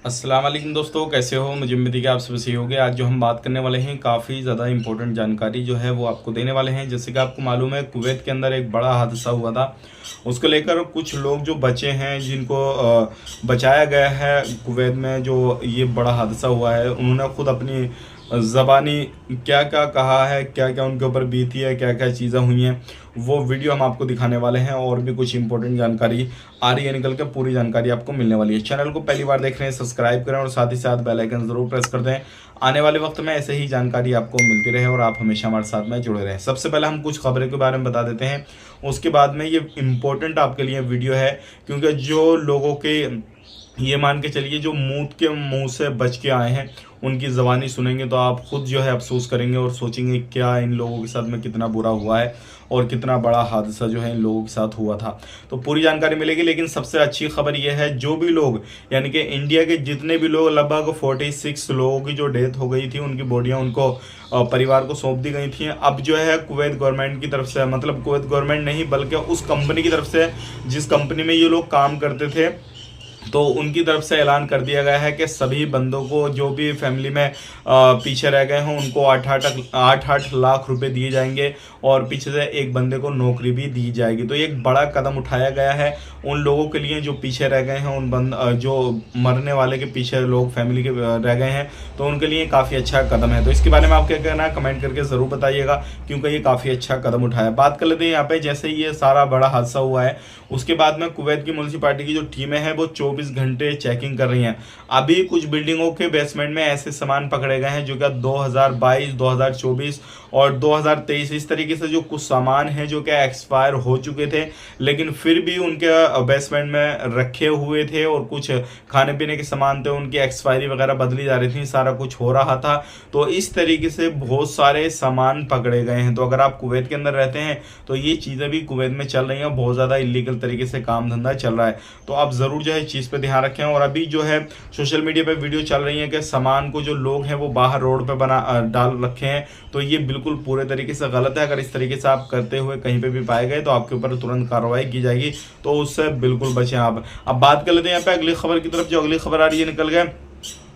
अस्सलाम वालेकुम दोस्तों, कैसे हो? मुझे उम्मीद है कि आप सब सही होंगे। आज जो हम बात करने वाले हैं काफ़ी ज़्यादा इंपॉर्टेंट जानकारी जो है वो आपको देने वाले हैं। जैसे कि आपको मालूम है, कुवैत के अंदर एक बड़ा हादसा हुआ था। उसको लेकर कुछ लोग जो बचे हैं, जिनको बचाया गया है कुवैत में, जो ये बड़ा हादसा हुआ है, उन्होंने खुद अपनी ज़बानी क्या क्या कहा है, क्या क्या उनके ऊपर बीती है, क्या क्या चीज़ें हुई हैं, वो वीडियो हम आपको दिखाने वाले हैं। और भी कुछ इंपॉर्टेंट जानकारी आ रही है निकल के, पूरी जानकारी आपको मिलने वाली है। चैनल को पहली बार देख रहे हैं, सब्सक्राइब करें और साथ ही साथ बेल आइकन ज़रूर प्रेस कर दें। आने वाले वक्त में ऐसे ही जानकारी आपको मिलती रहे और आप हमेशा हमारे साथ में जुड़े रहें। सबसे पहले हम कुछ खबरों के बारे में बता देते हैं, उसके बाद में ये इम्पोर्टेंट आपके लिए वीडियो है, क्योंकि जो लोगों के, ये मान के चलिए, जो मूत के मुंह से बच के आए हैं, उनकी ज़बानी सुनेंगे तो आप खुद जो है अफसोस करेंगे और सोचेंगे क्या इन लोगों के साथ में कितना बुरा हुआ है और कितना बड़ा हादसा जो है इन लोगों के साथ हुआ था। तो पूरी जानकारी मिलेगी। लेकिन सबसे अच्छी खबर यह है, जो भी लोग, यानी कि इंडिया के जितने भी लोग, लगभग 46 लोगों की जो डेथ हो गई थी, उनकी बॉडियां उनको परिवार को सौंप दी गई थी। अब जो है कुवैत गवर्नमेंट की तरफ से, मतलब कुवैत गवर्नमेंट नहीं बल्कि उस कंपनी की तरफ से जिस कंपनी में ये लोग काम करते थे, तो उनकी तरफ से ऐलान कर दिया गया है कि सभी बंदों को, जो भी फैमिली में पीछे रह गए हों, उनको 8-8 लाख रुपए दिए जाएंगे और पीछे से एक बंदे को नौकरी भी दी जाएगी। तो एक बड़ा कदम उठाया गया है उन लोगों के लिए जो पीछे रह गए हैं, जो मरने वाले के पीछे लोग फैमिली के रह गए हैं, तो उनके लिए काफ़ी अच्छा कदम है। तो इसके बारे में आप क्या कहना है, कमेंट करके ज़रूर बताइएगा, क्योंकि ये काफ़ी अच्छा कदम उठाया। बात कर लेते हैं यहाँ पे, जैसे ये सारा बड़ा हादसा हुआ है, उसके बाद में कुवैत की म्युनिसिपैलिटी की जो टीमें हैं वो 24 घंटे चेकिंग कर रही हैं। अभी कुछ बिल्डिंगों के बेसमेंट में ऐसे सामान पकड़े गए हैं जो कि 2022, 2024 और 2023 इस तरीके से जो कुछ सामान हैं जो कि एक्सपायर हो चुके थे, लेकिन फिर भी उनके बेसमेंट में रखे हुए थे, और कुछ खाने पीने के सामान थे, उनकी एक्सपायरी वगैरह बदली जा रही थी, सारा कुछ हो रहा था। तो इस तरीके से बहुत सारे सामान पकड़े गए हैं। तो अगर आप कुवैत के अंदर रहते हैं तो ये चीज़ें भी कुवैत में चल रही हैं, बहुत ज़्यादा इलीगल तरीके से काम धंधा चल रहा है। तो आप ज़रूर जो है चीज़ पे ध्यान रखें। और अभी जो है सोशल मीडिया पे वीडियो चल रही है कि सामान को जो लोग हैं वो बाहर रोड पे डाल रखे हैं, तो ये बिल्कुल पूरे तरीके से गलत है। अगर इस तरीके से आप करते हुए कहीं पे भी पाए गए तो आपके ऊपर तुरंत कार्रवाई की जाएगी, तो उससे बिल्कुल बचें आप। अब बात कर लेते हैं यहाँ पे अगली खबर की तरफ। जो अगली खबर आ रही है निकल गए,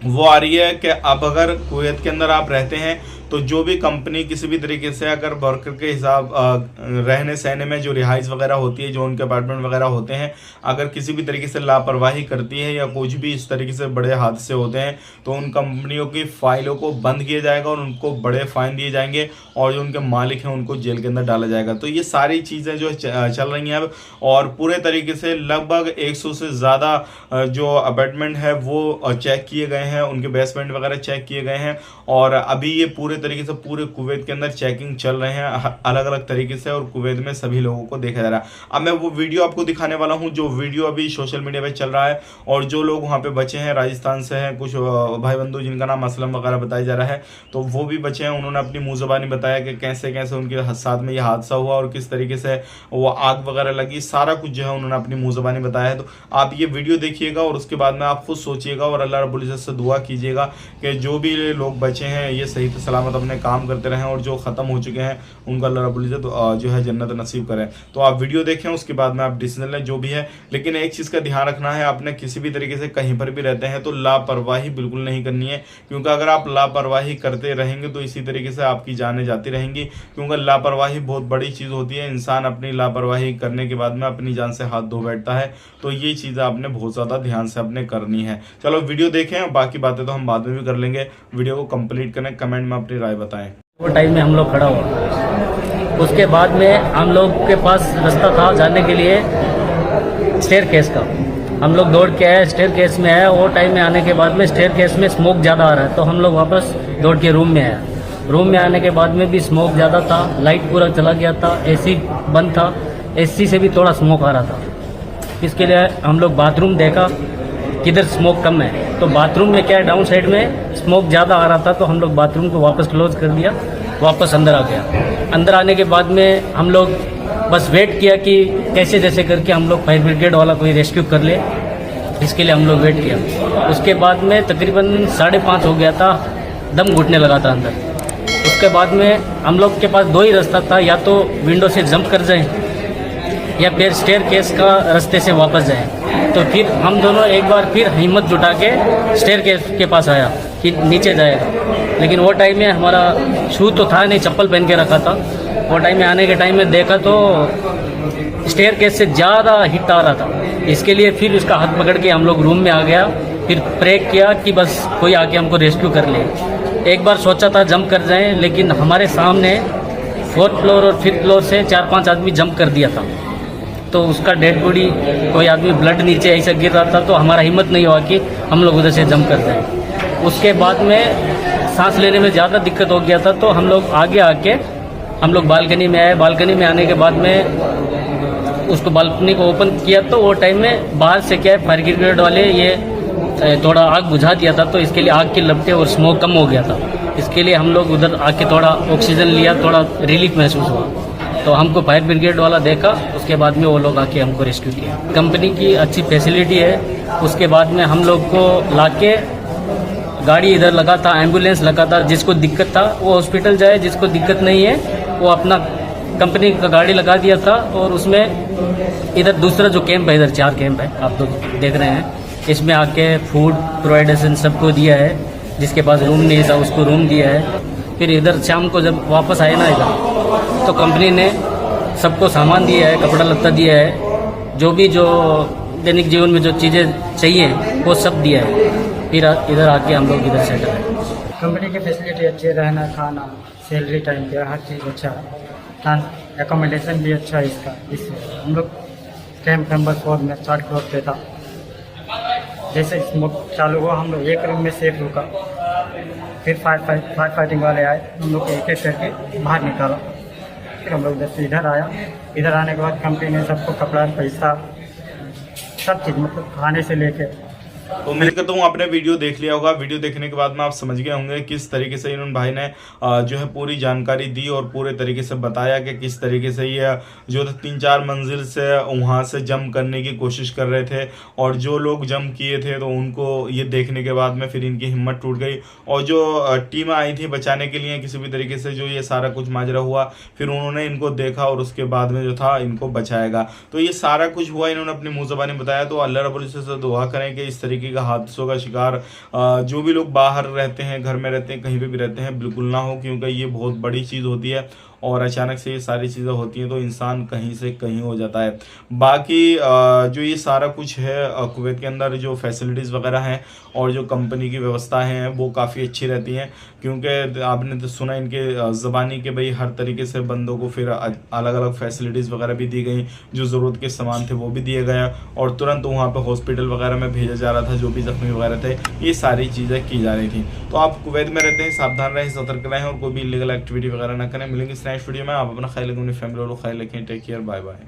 वो आ रही है कि अब अगर कुवैत के अंदर आप रहते हैं तो जो भी कंपनी किसी भी तरीके से अगर वर्कर के हिसाब रहने सहने में जो रिहाइश वगैरह होती है, जो उनके अपार्टमेंट वगैरह होते हैं, अगर किसी भी तरीके से लापरवाही करती है या कुछ भी इस तरीके से बड़े हादसे होते हैं, तो उन कंपनियों की फाइलों को बंद किया जाएगा और उनको बड़े फाइन दिए जाएंगे, और जो उनके मालिक हैं उनको जेल के अंदर डाला जाएगा। तो ये सारी चीज़ें जो चल रही हैं अब, और पूरे तरीके से लगभग 100 से ज़्यादा जो अपार्टमेंट है वो चेक किए गए हैं, उनके बेसमेंट वगैरह चेक किए गए हैं, और अभी ये पूरे तरीके से पूरे कुवैत के अंदर चेकिंग चल रहे हैं अलग अलग तरीके से, और कुवैत में सभी लोगों को देखा जा रहा है। अब मैं वो वीडियो आपको दिखाने वाला हूं, जो वीडियो अभी सोशल मीडिया पे चल रहा है, और जो लोग वहां पे बचे हैं, राजस्थान से हैं कुछ भाई बंधु जिनका नाम असलम वगैरह बताया जा रहा है, तो वो भी बचे हैं। उन्होंने अपनी मुंह ज़बानी बताया कि कैसे कैसे उनके साथ में ये हादसा हुआ और किस तरीके से वो आग वगैरह लगी, सारा कुछ जो है उन्होंने अपनी मुंह ज़बानी बताया है। तो आप ये वीडियो देखिएगा और उसके बाद में आप खुद सोचिएगा और अल्लाह रब्बुल इज़्ज़त से दुआ कीजिएगा कि जो भी लोग बचे हैं ये सही सलामत अपने काम करते रहें, और जो ख़त्म हो चुके हैं उनको अल्लाह रब्बुल इज़्ज़त जो है जन्नत नसीब करें। तो आप वीडियो देखें, उसके बाद में आप डिसीजन लें जो भी है। लेकिन एक चीज़ का ध्यान रखना है, आपने किसी भी तरीके से कहीं पर भी रहते हैं तो लापरवाही बिल्कुल नहीं करनी है, क्योंकि अगर आप लापरवाही करते रहेंगे तो इसी तरीके से आपकी जानें जाती रहेंगी, क्योंकि लापरवाही बहुत बड़ी चीज़ होती है। इंसान अपनी लापरवाही करने के बाद में अपनी जान से हाथ धो बैठता है। तो ये चीज़ें आपने बहुत ज़्यादा ध्यान से अपने करनी है। चलो वीडियो देखें, बाकी बातें तो हम बाद में भी कर लेंगे। वीडियो को कंप्लीट करें, कमेंट में अपनी राय बताएं। वो टाइम में हम लोग खड़ा हुआ, उसके बाद में हम लोग के पास रास्ता था जाने के लिए स्टेयरकेस का। हम लोग दौड़ के आए, स्टेयरकेस में आए। वो टाइम में आने के बाद में स्टेयरकेस में स्मोक ज़्यादा आ रहा है, तो हम लोग वापस दौड़ के रूम में आए। रूम में आने के बाद में भी स्मोक ज़्यादा था, लाइट पूरा चला गया था, एसी बंद था, एसी से भी थोड़ा स्मोक आ रहा था। इसके लिए हम लोग बाथरूम देखा किधर स्मोक कम है, तो बाथरूम में क्या है, डाउन साइड में स्मोक ज़्यादा आ रहा था, तो हम लोग बाथरूम को वापस क्लोज कर दिया, वापस अंदर आ गया। अंदर आने के बाद में हम लोग बस वेट किया कि कैसे जैसे करके हम लोग फायर ब्रिगेड वाला कोई रेस्क्यू कर ले, इसके लिए हम लोग वेट किया। उसके बाद में तकरीबन 5:30 हो गया था, दम घुटने लगा था अंदर। उसके बाद में हम लोग के पास दो ही रास्ता था, या तो विंडो से जंप कर जाएं या फिर स्टेयरकेस का रास्ते से वापस जाएं। तो फिर हम दोनों एक बार फिर हिम्मत जुटा के स्टेयर के पास आया कि नीचे जाएगा, लेकिन वो टाइम में हमारा शू तो था नहीं, चप्पल पहन के रखा था। वो टाइम में आने के टाइम में देखा तो स्टेयर केस से ज़्यादा हिट आ रहा था। इसके लिए फिर उसका हाथ पकड़ के हम लोग रूम में आ गया, फिर प्रे किया कि बस कोई आके हमको रेस्क्यू कर ले। एक बार सोचा था जंप कर जाएं, लेकिन हमारे सामने 4th फ्लोर और 5th फ्लोर से 4-5 आदमी जंप कर दिया था, तो उसका डेड बॉडी कोई आदमी ब्लड नीचे ऐसा गिर रहा था, तो हमारा हिम्मत नहीं हुआ कि हम लोग उधर से जंप कर जाएं। उसके बाद में सांस लेने में ज़्यादा दिक्कत हो गया था, तो हम लोग आगे आके हम लोग बालकनी में आए। बालकनी में आने के बाद में उसको बालकनी को ओपन किया, तो वो टाइम में बाहर से क्या है फायर ब्रिगेड वाले ये थोड़ा आग बुझा दिया था, तो इसके लिए आग की लपटें और स्मोक कम हो गया था। इसके लिए हम लोग उधर आके थोड़ा ऑक्सीजन लिया, थोड़ा रिलीफ महसूस हुआ। तो हमको फायर ब्रिगेड वाला देखा, उसके बाद में वो लोग आके हमको रेस्क्यू किया। कंपनी की अच्छी फैसिलिटी है। उसके बाद में हम लोग को लाके गाड़ी इधर लगा था, एम्बुलेंस लगा था। जिसको दिक्कत था वो हॉस्पिटल जाए, जिसको दिक्कत नहीं है वो अपना कंपनी का गाड़ी लगा दिया था। और उसमें इधर दूसरा जो कैंप है, इधर 4 कैंप है आप लोग देख रहे हैं, इसमें आके फूड प्रोवाइडेशन सबको दिया है। जिसके पास रूम नहीं था उसको रूम दिया है। फिर इधर शाम को जब वापस आए ना इधर, तो कंपनी ने सबको सामान दिया है, कपड़ा लत्ता दिया है, जो दैनिक जीवन में जो चीज़ें चाहिए वो सब दिया है। फिर इधर आके हम लोग इधर सेटल है। कंपनी की फैसिलिटी अच्छी है, रहना खाना सैलरी टाइम पे हर चीज़ अच्छा है, एकोमोडेशन भी अच्छा है इसका। इससे हम लोग कैंप नंबर 4 में 4 फ्लोर पे था। जैसे स्मोक चालू हुआ हम लोग एक रूम में सेफ रुका, फिर फायर फाइटिंग वाले आए, हम लोग को एक एक करके बाहर निकाला। फिर हम लोग इधर से इधर आया। इधर आने के बाद कंपनी ने सबको कपड़ा पैसा सब चीज़ मतलब खाने से लेके। तो उम्मीद करता हूँ आपने वीडियो देख लिया होगा। वीडियो देखने के बाद में आप समझ गए होंगे किस तरीके से इन भाई ने जो है पूरी जानकारी दी और पूरे तरीके से बताया कि किस तरीके से ये जो 3-4 मंजिल से वहाँ से जंप करने की कोशिश कर रहे थे। और जो लोग जंप किए थे तो उनको ये देखने के बाद में फिर इनकी हिम्मत टूट गई। और जो टीम आई थी बचाने के लिए किसी भी तरीके से जो ये सारा कुछ माजरा हुआ, फिर उन्होंने इनको देखा और उसके बाद में जो था इनको बचाएगा। तो ये सारा कुछ हुआ, इन्होंने अपनी मुँह ज़बानी बताया। तो अल्लाह रब्बुल इज्जत से दुआ करें कि इस तरीके का हादसों का शिकार जो भी लोग बाहर रहते हैं, घर में रहते हैं, कहीं पे भी रहते हैं, बिल्कुल ना हो, क्योंकि ये बहुत बड़ी चीज़ होती है और अचानक से ये सारी चीज़ें होती हैं तो इंसान कहीं से कहीं हो जाता है। बाकी जो ये सारा कुछ है कुवैत के अंदर जो फैसिलिटीज़ वगैरह हैं और जो कंपनी की व्यवस्था हैं वो काफ़ी अच्छी रहती हैं, क्योंकि आपने तो सुना इनके ज़बानी के भाई हर तरीके से बंदों को फिर अलग अलग फैसिलिटीज़ वगैरह भी दी गई, जो ज़रूरत के सामान थे वो भी दिए गए और तुरंत वहाँ पर हॉस्पिटल वगैरह में भेजा जा रहा था जो भी जख्मी वगैरह थे। ये सारी चीज़ें की जा रही थी। तो आप कुवैत में रहते हैं, सावधान रहें, सतर्क रहें और कोई भी इलीगल एक्टिविटी वगैरह ना करें। मिलेंगे नेक्स्ट वीडियो में। आप अपना ख्याल रखें, अपनी फैमिली और ख्याल रखें। Take care, bye bye.